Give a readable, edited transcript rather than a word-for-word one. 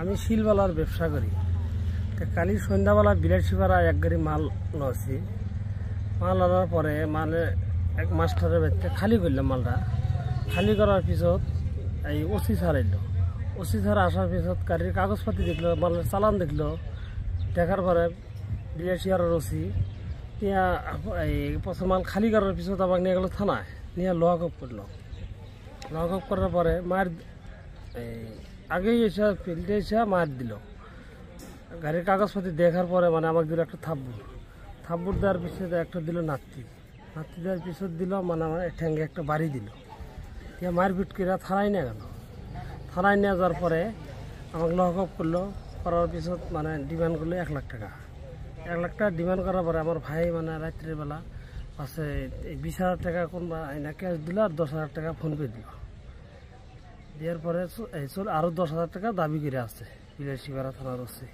আমি শিলবালার ব্যবসা করি। কালি সন্ধ্যাবেলা বিলাসীপাড়া এক গাড়ি মাল নছি। মাল আনার পরে মানে এক মাস্টারের বাড়িতে খালি করলাম মালটা। খালি করার পিছত এই ওসি স্যার এলো। ওসি স্যার আসার পিছত গাড়ির কাগজপাতি দেখলো, মালের চালান দেখলো। দেখার পরে বিলাসীপাড়ার ওসি এই পথে মাল খালি করার পিছত আমাকে নিয়ে গেল থানায়, নিয়ে লকআপ করলো। লকআপ করার পরে মার আগেই এসে ফিল্ডে এসে মার দিল। গাড়ির কাগজপাতি দেখার পরে মানে আমাকে দিল একটা থাপ্পড় দেওয়ার পিছনে একটা দিল নাতি দেওয়ার পিছত দিল মানে আমার ঠ্যাঙ্গে একটা বাড়ি দিল। দিয়ে মারপিট করে থানায় নিয়ে গেল। থানায় নিয়ে যাওয়ার পরে আমাকে লকআপ করলো। করার পিছত মানে ডিমান্ড করলো 1 লাখ টাকা। 1 লাখ টাকা ডিমান্ড করার পরে আমার ভাই মানে রাত্রের বেলা পাশে 20,000 টাকা কোনবা আইনা ক্যাশ দিল আর 10,000 টাকা ফোনপে দিল। দেওয়ার পরে আরও 10,000 টাকা দাবি করে আছে বিলাসীপাড়া থানার ওসি।